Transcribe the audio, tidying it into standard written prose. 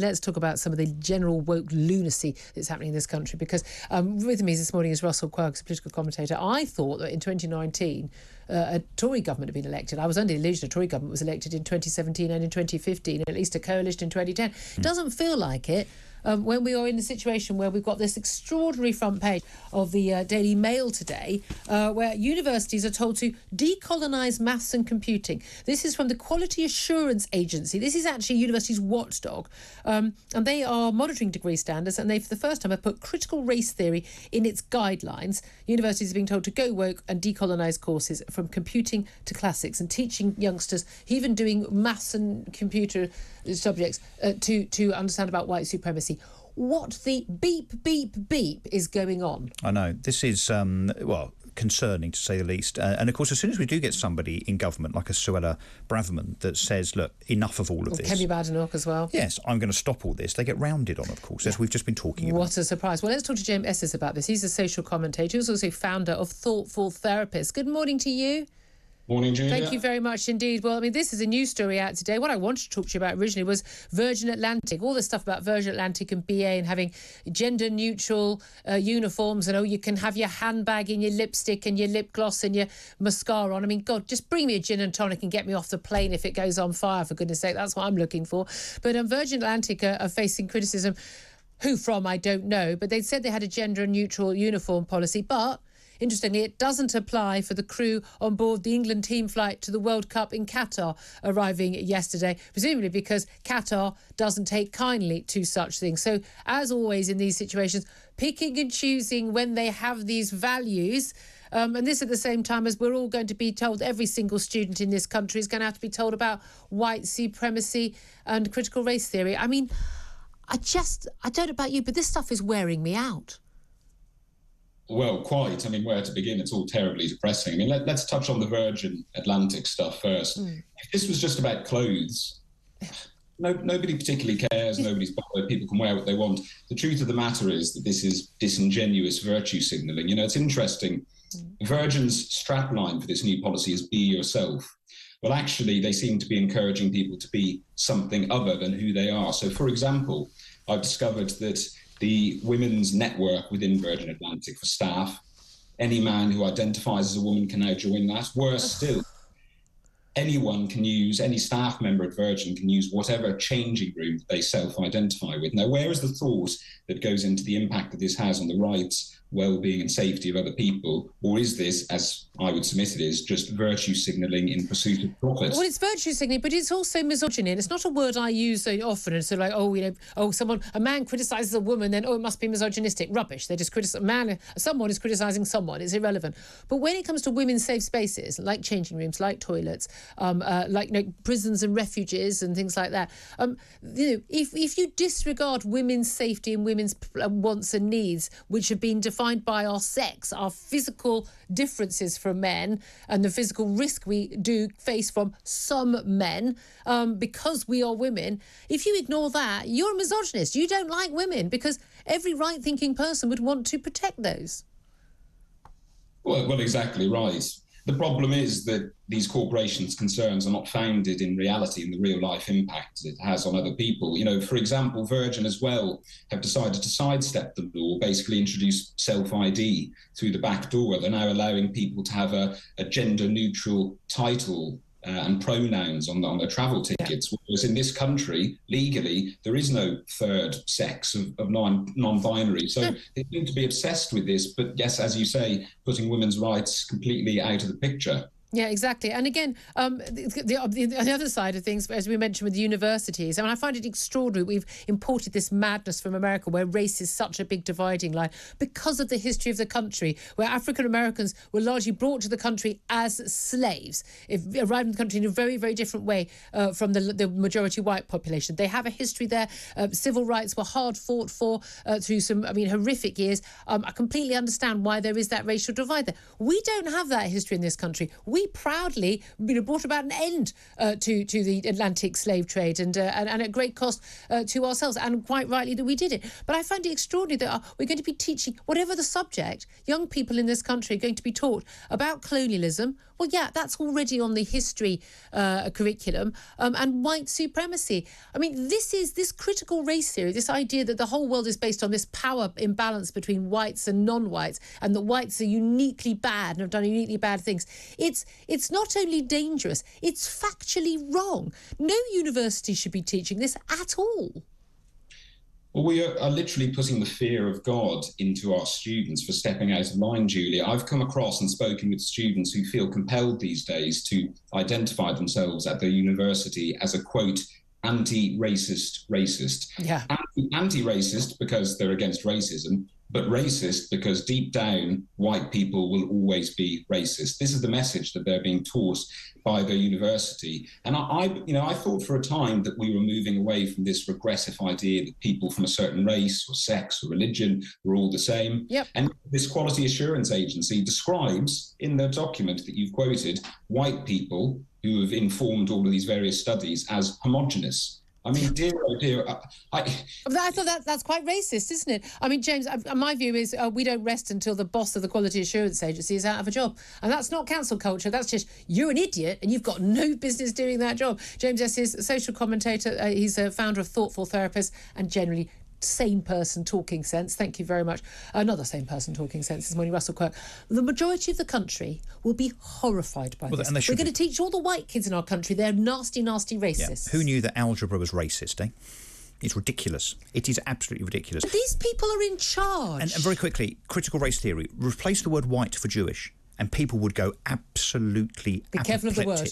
Let's talk about some of the general woke lunacy that's happening in this country, because with me this morning is Russell Quirks, a political commentator. I thought that in 2019 a Tory government had been elected. I was under the illusion a Tory government was elected in 2017 and in 2015, at least a coalition in 2010. It doesn't feel like it. When we are in a situation where we've got this extraordinary front page of the Daily Mail today, where universities are told to decolonise maths and computing. This is from the Quality Assurance Agency. This is actually a university's watchdog. And they are monitoring degree standards, and they, for the first time, have put critical race theory in its guidelines. Universities are being told to go woke and decolonise courses from computing to classics, and teaching youngsters, even doing maths and computer subjects, to understand about white supremacy. What the beep, beep, beep is going on? I know. This is, concerning to say the least. And of course, as soon as we do get somebody in government like a Suella Braverman that says, look, enough of all of this. Kemi Badenoch as well. Yes, I'm going to stop all this. They get rounded on, of course, as we've just been talking about. What a surprise. Well, let's talk to James Esses about this. He's a social commentator. He's also founder of Thoughtful Therapists. Good morning to you. Morning, Julia. Thank you very much indeed. Well, I mean, this is a news story out today. What I wanted to talk to you about originally was Virgin Atlantic, all this stuff about Virgin Atlantic and BA and having gender-neutral uniforms, and, you can have your handbag and your lipstick and your lip gloss and your mascara on. I mean, God, just bring me a gin and tonic and get me off the plane if it goes on fire, for goodness sake. That's what I'm looking for. But Virgin Atlantic are facing criticism. Who from, I don't know. But they said they had a gender-neutral uniform policy, but interestingly, it doesn't apply for the crew on board the England team flight to the World Cup in Qatar, arriving yesterday, presumably because Qatar doesn't take kindly to such things. So, as always in these situations, picking and choosing when they have these values, and this at the same time as we're all going to be told, every single student in this country is going to have to be told about white supremacy and critical race theory. I mean, I don't know about you, but this stuff is wearing me out. Well, quite. I mean, where to begin? It's all terribly depressing. I mean, let's touch on the Virgin Atlantic stuff first. If this was just about clothes, nobody particularly cares. Nobody's bothered. People can wear what they want. The truth of the matter is that this is disingenuous virtue signalling. It's interesting. Virgin's strapline for this new policy is be yourself. Well, actually, they seem to be encouraging people to be something other than who they are. So, for example, I've discovered that the women's network within Virgin Atlantic for staff, any man who identifies as a woman can now join that. Worse still, any staff member at Virgin can use whatever changing room they self-identify with. Now, where is the thought that goes into the impact that this has on the rights, well-being and safety of other people? Or is this, as I would submit it is, just virtue signalling in pursuit of profit? Well, it's virtue signalling, but it's also misogyny. And it's not a word I use so often. And so like, a man criticises a woman, then, it must be misogynistic. Rubbish. They just someone is criticising someone. It's irrelevant. But when it comes to women's safe spaces, like changing rooms, like toilets, prisons and refuges and things like that, if you disregard women's safety and women's wants and needs, which have been defined by our sex, our physical differences from men, and the physical risk we do face from some men because we are women, if you ignore that, you're a misogynist. You don't like women, because every right-thinking person would want to protect those. Well, exactly right. The problem is that these corporations' concerns are not founded in reality in the real-life impact it has on other people. For example, Virgin as well have decided to sidestep the law, basically introduce self-ID through the back door. They're now allowing people to have a gender-neutral title and pronouns on their travel tickets, whereas in this country, legally, there is no third sex of non-binary. So they seem to be obsessed with this, but yes, as you say, putting women's rights completely out of the picture. Yeah, exactly. And again, the other side of things, as we mentioned with universities, I find it extraordinary. We've imported this madness from America, where race is such a big dividing line because of the history of the country, where African Americans were largely brought to the country as slaves, arrived in the country in a very, very different way from the majority white population. They have a history there. Civil rights were hard fought for through some, horrific years. I completely understand why there is that racial divide there. We don't have that history in this country. We proudly brought about an end to the Atlantic slave trade and at great cost to ourselves, and quite rightly that we did it. But I find it extraordinary that we're going to be teaching, whatever the subject, young people in this country are going to be taught about colonialism, Well, yeah, that's already on the history curriculum. And white supremacy. I mean, this critical race theory, this idea that the whole world is based on this power imbalance between whites and non-whites, and that whites are uniquely bad and have done uniquely bad things. It's not only dangerous, it's factually wrong. No university should be teaching this at all. Well, we are literally putting the fear of God into our students for stepping out of line, Julia. I've come across and spoken with students who feel compelled these days to identify themselves at their university as a, quote, anti-racist racist. Yeah. Anti-racist because they're against racism, but racist because deep down, white people will always be racist. This is the message that they're being taught by their university. And I thought for a time that we were moving away from this regressive idea that people from a certain race or sex or religion were all the same. Yep. And this Quality Assurance Agency describes in the document that you've quoted, white people who have informed all of these various studies as homogenous. I mean, dear, oh dear. I thought that's quite racist, isn't it? I mean, James, my view is we don't rest until the boss of the Quality Assurance Agency is out of a job. And that's not cancel culture. That's just, you're an idiot and you've got no business doing that job. James Esses, social commentator. He's a founder of Thoughtful Therapists and generally sane person talking sense. Thank you very much. Another sane person talking sense this morning, Russell Quirk. The majority of the country will be horrified by this. We're going to teach all the white kids in our country they're nasty, nasty racists. Yeah. Who knew that algebra was racist, eh? It's ridiculous. It is absolutely ridiculous. But these people are in charge. And very quickly, critical race theory. Replace the word white for Jewish and people would go absolutely Be careful of the word.